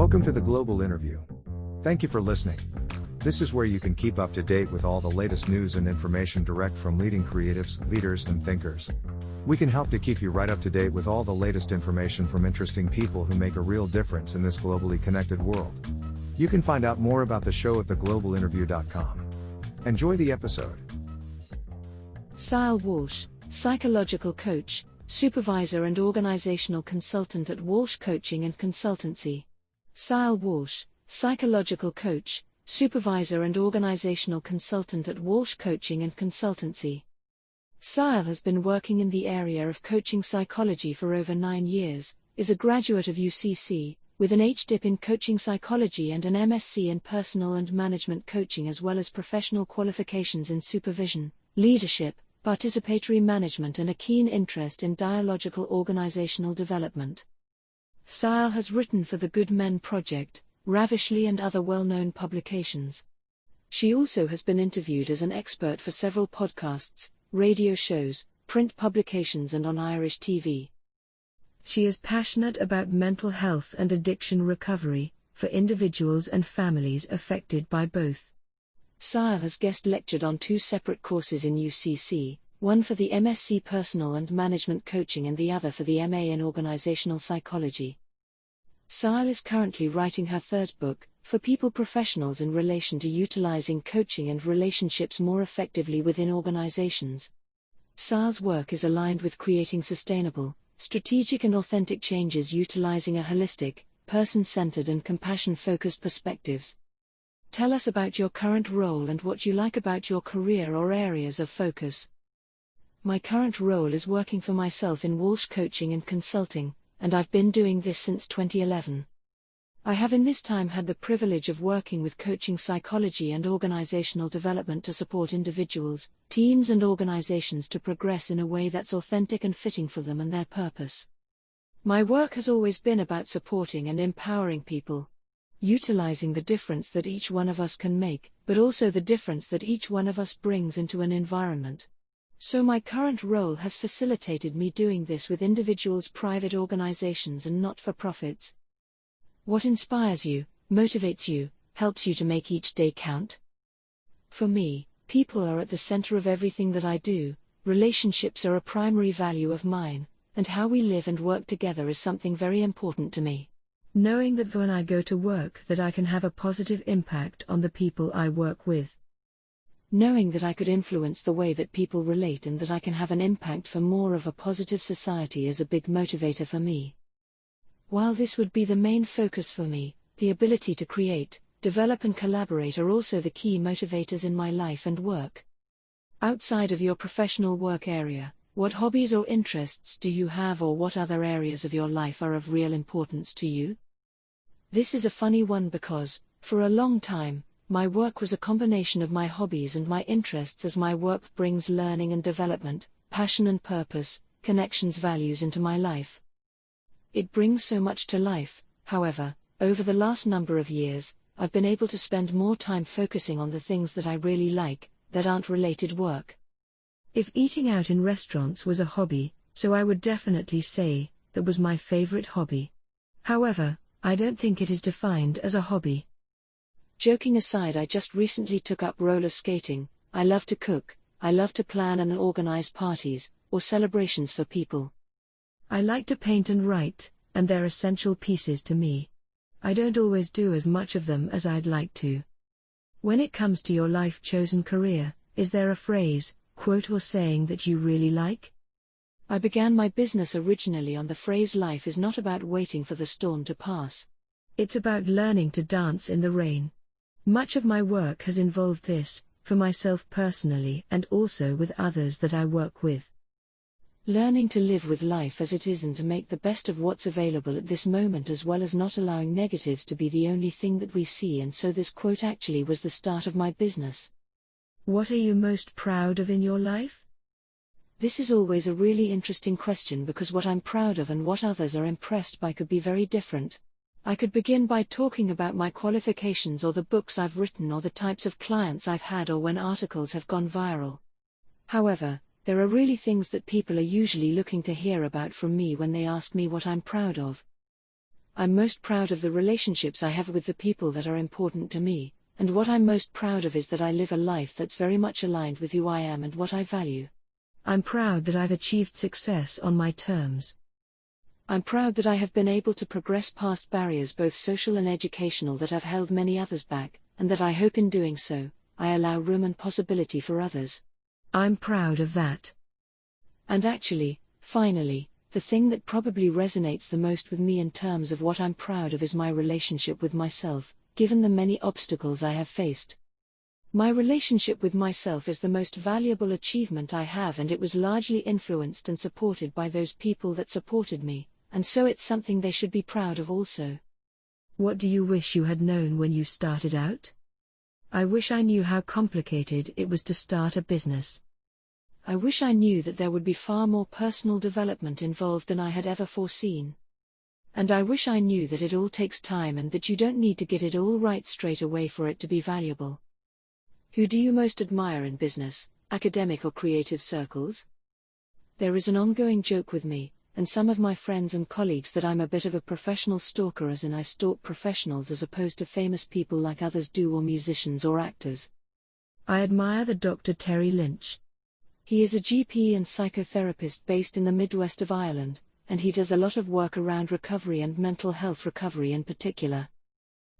Welcome to the Global Interview. Thank you for listening. This is where you can keep up to date with all the latest news and information direct from leading creatives, leaders, and thinkers. We can help to keep you right up to date with all the latest information from interesting people who make a real difference in this globally connected world. You can find out more about the show at theglobalinterview.com. Enjoy the episode. Sile Walsh, psychological coach, supervisor and organisational consultant at Walsh Coaching and Consultancy. Sile Walsh, psychological coach, supervisor and organisational consultant at Walsh Coaching and Consultancy. Sile has been working in the area of coaching psychology for over 9 years, is a graduate of UCC, with an HDip in coaching psychology and an MSc in personal and management coaching, as well as professional qualifications in supervision, leadership, participatory management and a keen interest in dialogical organisational development. Sile has written for the Good Men Project, Ravishly and other well-known publications. She also has been interviewed as an expert for several podcasts, radio shows, print publications and on Irish TV. She is passionate about mental health and addiction recovery, for individuals and families affected by both. Sile has guest lectured on 2 separate courses in UCC, one for the MSc Personal and Management Coaching and the other for the MA in Organisational Psychology. Sile is currently writing her 3rd book, for people professionals in relation to utilising coaching and relationships more effectively within organisations. Sile's work is aligned with creating sustainable, strategic and authentic changes utilising a holistic, person-centred and compassion-focused perspectives. Tell us about your current role and what you like about your career or areas of focus. My current role is working for myself in Walsh Coaching and Consulting, and I've been doing this since 2011. I have in this time had the privilege of working with coaching psychology and organisational development to support individuals, teams and organisations to progress in a way that's authentic and fitting for them and their purpose. My work has always been about supporting and empowering people, utilising the difference that each one of us can make, but also the difference that each one of us brings into an environment. So my current role has facilitated me doing this with individuals, private organisations and not-for-profits. What inspires you, motivates you, helps you to make each day count? For me, people are at the centre of everything that I do, relationships are a primary value of mine, and how we live and work together is something very important to me. Knowing that when I go to work that I can have a positive impact on the people I work with. Knowing that I could influence the way that people relate and that I can have an impact for more of a positive society is a big motivator for me. While this would be the main focus for me, the ability to create, develop and collaborate are also the key motivators in my life and work. Outside of your professional work area, what hobbies or interests do you have, or what other areas of your life are of real importance to you? This is a funny one because, for a long time, my work was a combination of my hobbies and my interests, as my work brings learning and development, passion and purpose, connections, values into my life. It brings so much to life. However, over the last number of years, I've been able to spend more time focusing on the things that I really like, that aren't related work. If eating out in restaurants was a hobby, so I would definitely say that was my favorite hobby. However, I don't think it is defined as a hobby. Joking aside, I just recently took up roller skating. I love to cook, I love to plan and organize parties, or celebrations for people. I like to paint and write, and they're essential pieces to me. I don't always do as much of them as I'd like to. When it comes to your life-chosen career, is there a phrase, quote or saying that you really like? I began my business originally on the phrase, life is not about waiting for the storm to pass. It's about learning to dance in the rain. Much of my work has involved this, for myself personally and also with others that I work with. Learning to live with life as it is and to make the best of what's available at this moment, as well as not allowing negatives to be the only thing that we see. And so this quote actually was the start of my business. What are you most proud of in your life? This is always a really interesting question, because what I'm proud of and what others are impressed by could be very different. I could begin by talking about my qualifications or the books I've written or the types of clients I've had or when articles have gone viral. However, there are really things that people are usually looking to hear about from me when they ask me what I'm proud of. I'm most proud of the relationships I have with the people that are important to me, and what I'm most proud of is that I live a life that's very much aligned with who I am and what I value. I'm proud that I've achieved success on my terms. I'm proud that I have been able to progress past barriers both social and educational that have held many others back, and that I hope in doing so, I allow room and possibility for others. I'm proud of that. And actually, finally, the thing that probably resonates the most with me in terms of what I'm proud of is my relationship with myself, given the many obstacles I have faced. My relationship with myself is the most valuable achievement I have, and it was largely influenced and supported by those people that supported me, and so it's something they should be proud of also. What do you wish you had known when you started out? I wish I knew how complicated it was to start a business. I wish I knew that there would be far more personal development involved than I had ever foreseen. And I wish I knew that it all takes time and that you don't need to get it all right straight away for it to be valuable. Who do you most admire in business, academic or creative circles? There is an ongoing joke with me, and some of my friends and colleagues that I'm a bit of a professional stalker, as in I stalk professionals as opposed to famous people like others do, or musicians or actors. I admire the Dr. Terry Lynch. He is a GP and psychotherapist based in the Midwest of Ireland, and he does a lot of work around recovery and mental health recovery in particular.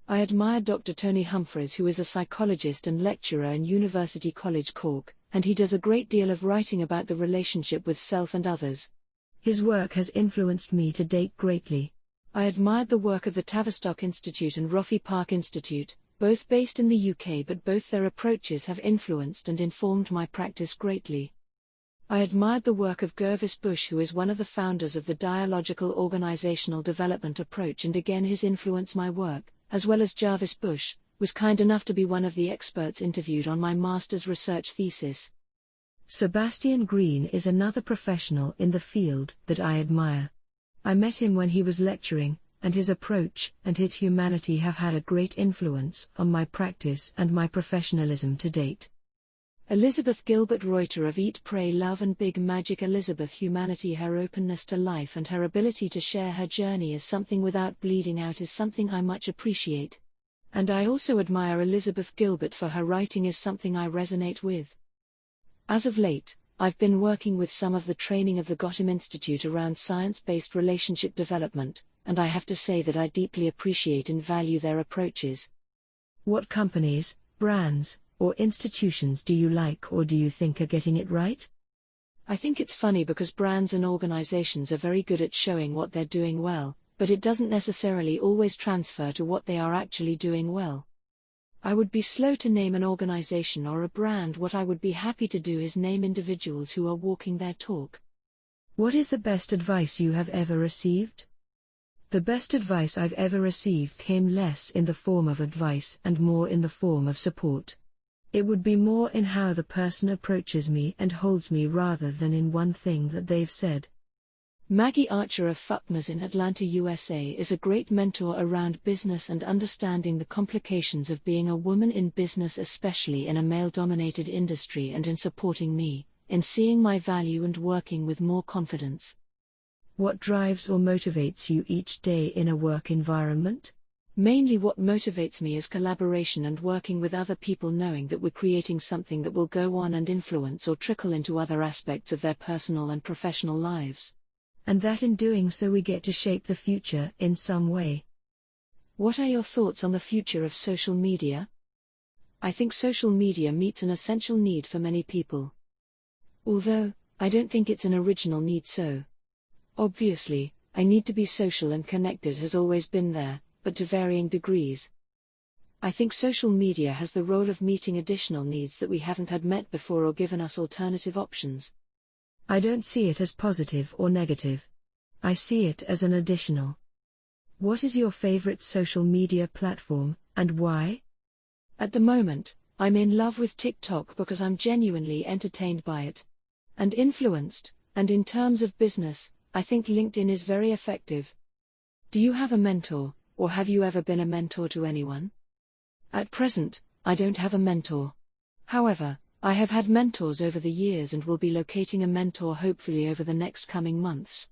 I admire Dr. Tony Humphreys, who is a psychologist and lecturer in University College Cork, and he does a great deal of writing about the relationship with self and others. His work has influenced me to date greatly. I admired the work of the Tavistock Institute and Roffey Park Institute, both based in the UK, but both their approaches have influenced and informed my practice greatly. I admired the work of Gervis Bush, who is one of the founders of the dialogical organisational development approach, and again his influence my work, as well as Jarvis Bush, was kind enough to be one of the experts interviewed on my master's research thesis. Sebastian Green is another professional in the field that I admire. I met him when he was lecturing, and his approach and his humanity have had a great influence on my practice and my professionalism to date. Elizabeth Gilbert Reuter of Eat, Pray, Love and Big Magic. Elizabeth humanity, her openness to life and her ability to share her journey as something without bleeding out is something I much appreciate. And I also admire Elizabeth Gilbert for her writing is something I resonate with. As of late, I've been working with some of the training of the Gotham Institute around science-based relationship development, and I have to say that I deeply appreciate and value their approaches. What companies, brands, or institutions do you like or do you think are getting it right? I think it's funny because brands and organizations are very good at showing what they're doing well, but it doesn't necessarily always transfer to what they are actually doing well. I would be slow to name an organization or a brand. What I would be happy to do is name individuals who are walking their talk. What is the best advice you have ever received? The best advice I've ever received came less in the form of advice and more in the form of support. It would be more in how the person approaches me and holds me rather than in one thing that they've said. Maggie Archer of Futmas in Atlanta, USA is a great mentor around business and understanding the complications of being a woman in business, especially in a male-dominated industry, and in supporting me, in seeing my value and working with more confidence. What drives or motivates you each day in a work environment? Mainly what motivates me is collaboration and working with other people, knowing that we're creating something that will go on and influence or trickle into other aspects of their personal and professional lives. And that in doing so we get to shape the future in some way. What are your thoughts on the future of social media? I think social media meets an essential need for many people. Although, I don't think it's an original need so. Obviously, I need to be social and connected has always been there, but to varying degrees. I think social media has the role of meeting additional needs that we haven't had met before or given us alternative options. I don't see it as positive or negative. I see it as an additional. What is your favorite social media platform, and why? At the moment, I'm in love with TikTok because I'm genuinely entertained by it. And influenced, and in terms of business, I think LinkedIn is very effective. Do you have a mentor, or have you ever been a mentor to anyone? At present, I don't have a mentor. However, I have had mentors over the years and will be locating a mentor hopefully over the next coming months.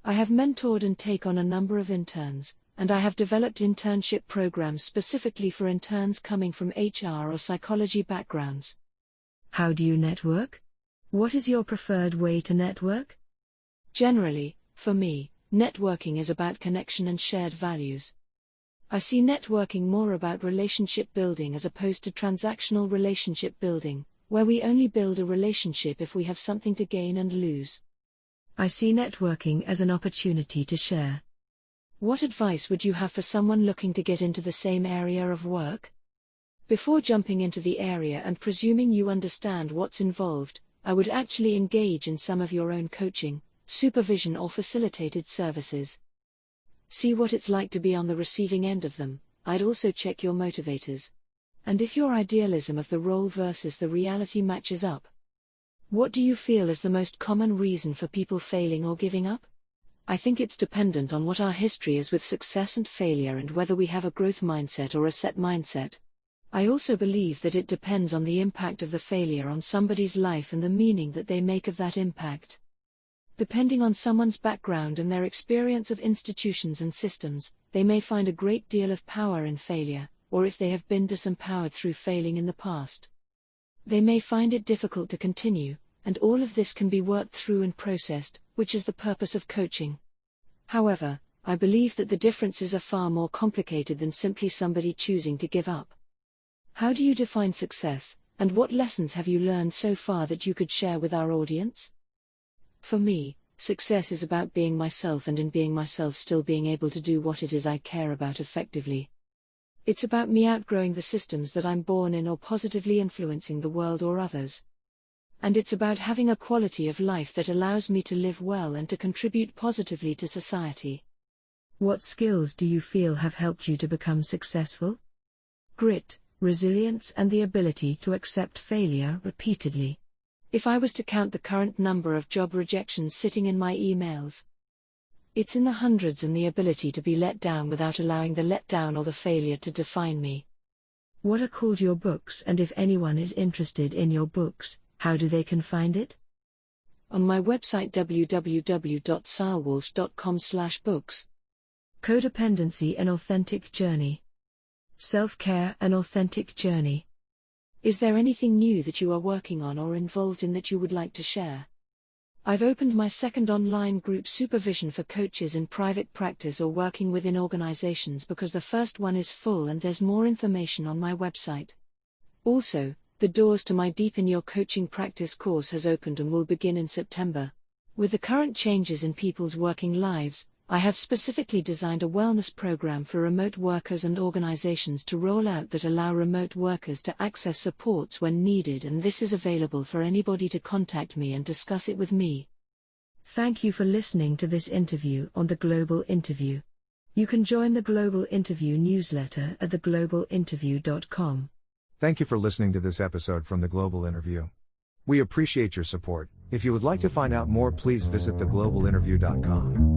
I have mentored and take on a number of interns, and I have developed internship programs specifically for interns coming from HR or psychology backgrounds. How do you network? What is your preferred way to network? Generally, for me, networking is about connection and shared values. I see networking more about relationship building as opposed to transactional relationship building, where we only build a relationship if we have something to gain and lose. I see networking as an opportunity to share. What advice would you have for someone looking to get into the same area of work? Before jumping into the area and presuming you understand what's involved, I would actually engage in some of your own coaching, supervision or facilitated services. See what it's like to be on the receiving end of them. I'd also check your motivators. And if your idealism of the role versus the reality matches up. What do you feel is the most common reason for people failing or giving up? I think it's dependent on what our history is with success and failure and whether we have a growth mindset or a set mindset. I also believe that it depends on the impact of the failure on somebody's life and the meaning that they make of that impact. Depending on someone's background and their experience of institutions and systems, they may find a great deal of power in failure, or if they have been disempowered through failing in the past, they may find it difficult to continue, and all of this can be worked through and processed, which is the purpose of coaching. However, I believe that the differences are far more complicated than simply somebody choosing to give up. How do you define success, and what lessons have you learned so far that you could share with our audience? For me, success is about being myself and in being myself still being able to do what it is I care about effectively. It's about me outgrowing the systems that I'm born in or positively influencing the world or others. And it's about having a quality of life that allows me to live well and to contribute positively to society. What skills do you feel have helped you to become successful? Grit, resilience, and the ability to accept failure repeatedly. If I was to count the current number of job rejections sitting in my emails, it's in the hundreds, and the ability to be let down without allowing the letdown or the failure to define me. What are called your books, and if anyone is interested in your books, how do they can find it? On my website www.silewalsh.com/books. Codependency: An Authentic Journey. Self-care: An Authentic Journey. Is there anything new that you are working on or involved in that you would like to share? I've opened my second online group supervision for coaches in private practice or working within organizations because the first one is full, and there's more information on my website. Also, the doors to my Deep in Your Coaching Practice course has opened and will begin in September. With the current changes in people's working lives, I have specifically designed a wellness program for remote workers and organizations to roll out that allow remote workers to access supports when needed, and this is available for anybody to contact me and discuss it with me. Thank you for listening to this interview on The Global Interview. You can join the Global Interview newsletter at theglobalinterview.com. Thank you for listening to this episode from The Global Interview. We appreciate your support. If you would like to find out more, please visit theglobalinterview.com.